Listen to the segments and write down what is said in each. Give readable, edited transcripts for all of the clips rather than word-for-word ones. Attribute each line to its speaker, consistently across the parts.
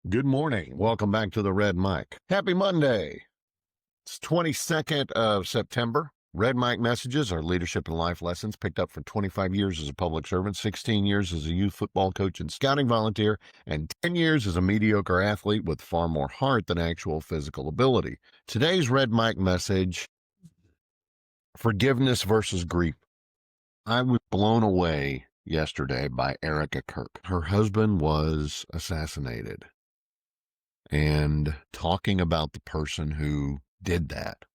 Speaker 1: Good morning. Welcome back to the Red Mic. Happy Monday. It's 22nd of September. Red Mic messages are leadership and life lessons picked up from 25 years as a public servant, 16 years as a youth football coach and scouting volunteer, and 10 years as a mediocre athlete with far more heart than actual physical ability. Today's Red Mic message, forgiveness versus grief. I was blown away yesterday by Erika Kirk. Her husband was assassinated. And talking about the person who did that,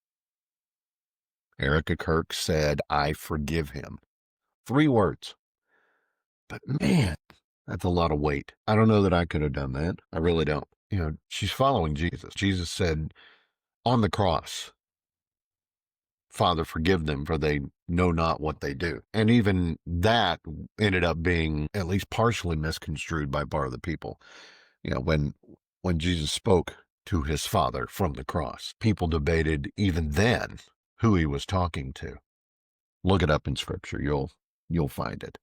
Speaker 1: Erika Kirk said, "I forgive him." 3 words. But man, that's a lot of weight. I don't know that I could have done that. I really don't. She's following Jesus. Jesus said on the cross, "Father, forgive them, for they know not what they do." And even that ended up being at least partially misconstrued by part of the people. When Jesus spoke to his Father from the cross, people debated even then who he was talking to. Look it up in Scripture; you'll find it.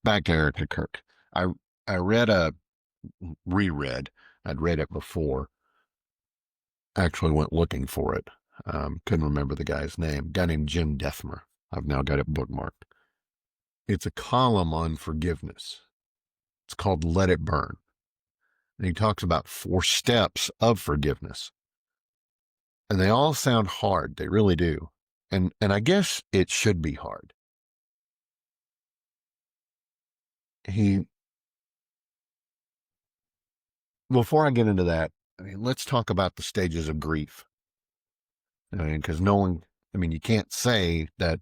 Speaker 1: Back to Erika Kirk. I I reread. I'd read it before. Actually, went looking for it. Couldn't remember the guy's name. A guy named Jim Dethmer. I've now got it bookmarked. It's a column on forgiveness. It's called "Let It Burn." And he talks about 4 steps of forgiveness. And they all sound hard. They really do. And I guess it should be hard. Before I get into that, let's talk about the stages of grief. Because you can't say that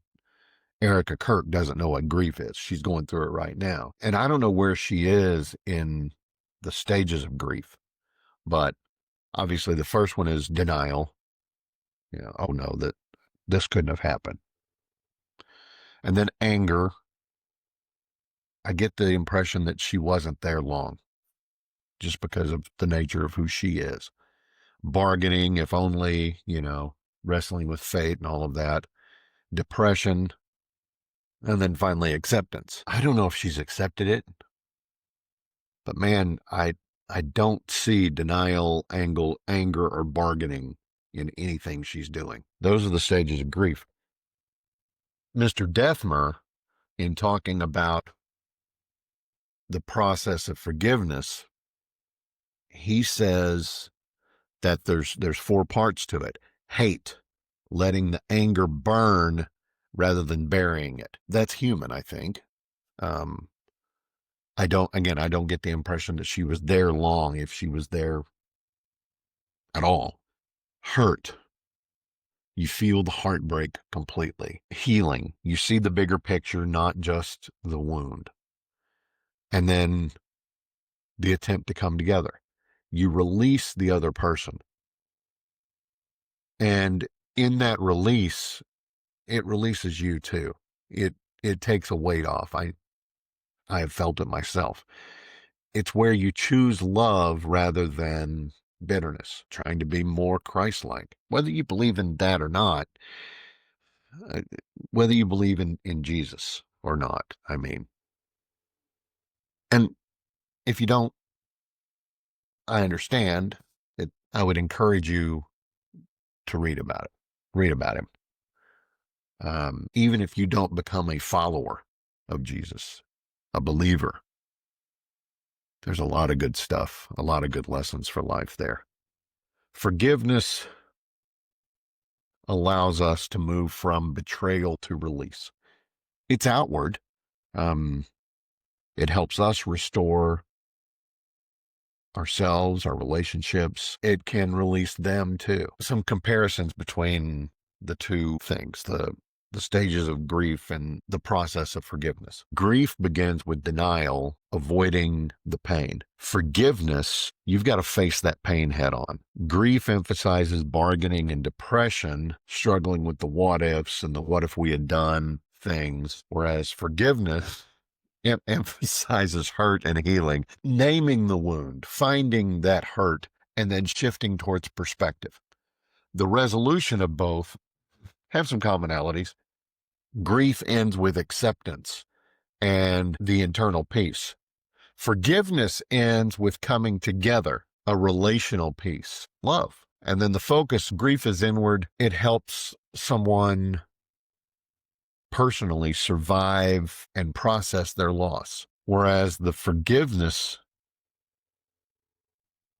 Speaker 1: Erika Kirk doesn't know what grief is. She's going through it right now. And I don't know where she is in the stages of grief, but obviously the first one is denial. Oh no, that this couldn't have happened. And then anger. I get the impression that she wasn't there long, just because of the nature of who she is. Bargaining, if only, wrestling with fate and all of that. Depression, and then finally acceptance. I don't know if she's accepted it, but man, I don't see denial, anger, or bargaining in anything she's doing. Those are the stages of grief. Mr. Dethmer, in talking about the process of forgiveness, he says that there's 4 parts to it. Hate, letting the anger burn rather than burying it. That's human, I think. I don't get the impression that she was there long, if she was there at all. Hurt. You feel the heartbreak completely. Healing. You see the bigger picture, not just the wound. And then the attempt to come together. You release the other person. And in that release, it releases you too. It takes a weight off. I have felt it myself. It's where you choose love rather than bitterness, trying to be more Christ-like. Whether you believe in that or not, whether you believe in Jesus or not, And if you don't, I understand it. I would encourage you to read about it. Read about him. Even if you don't become a follower of Jesus, a believer, there's a lot of good stuff, a lot of good lessons for life there. Forgiveness allows us to move from betrayal to release. It's outward. It helps us restore ourselves, our relationships. It can release them too. Some comparisons between the two things, the stages of grief and the process of forgiveness. Grief begins with denial, avoiding the pain. Forgiveness, you've got to face that pain head on. Grief emphasizes bargaining and depression, struggling with the what ifs and the what if we had done things, whereas forgiveness emphasizes hurt and healing, naming the wound, finding that hurt, and then shifting towards perspective. The resolution of both have some commonalities. Grief ends with acceptance and the internal peace. Forgiveness ends with coming together, a relational peace, love. And then the focus, grief is inward. It helps someone personally survive and process their loss. Whereas the forgiveness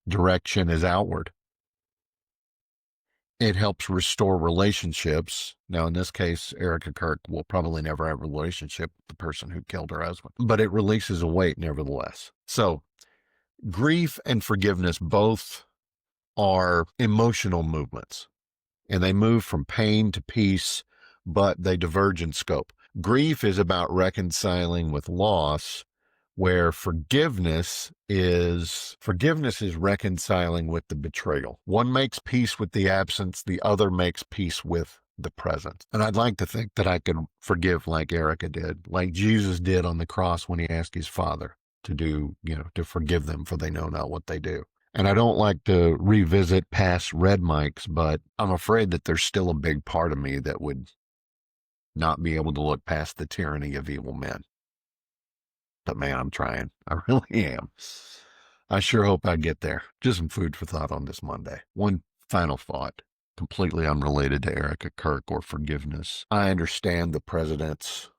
Speaker 1: direction is outward. It helps restore relationships. Now, in this case, Erika Kirk will probably never have a relationship with the person who killed her husband, but it releases a weight nevertheless. So, grief and forgiveness both are emotional movements, and they move from pain to peace, but they diverge in scope. Grief is about reconciling with loss, where forgiveness is reconciling with the betrayal. One makes peace with the absence, the other makes peace with the present. And I'd like to think that I could forgive like Erika did, like Jesus did on the cross when he asked his Father to do, to forgive them, for they know not what they do. And I don't like to revisit past red mics, but I'm afraid that there's still a big part of me that would not be able to look past the tyranny of evil men. But man, I'm trying. I really am. I sure hope I get there. Just some food for thought on this Monday. One final thought, completely unrelated to Erika Kirk or forgiveness. I understand the president's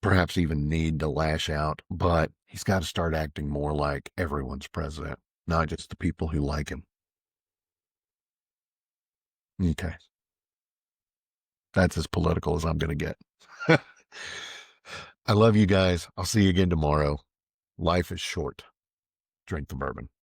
Speaker 1: perhaps even need to lash out, but he's got to start acting more like everyone's president, not just the people who like him. Okay. That's as political as I'm going to get. I love you guys. I'll see you again tomorrow. Life is short. Drink the bourbon.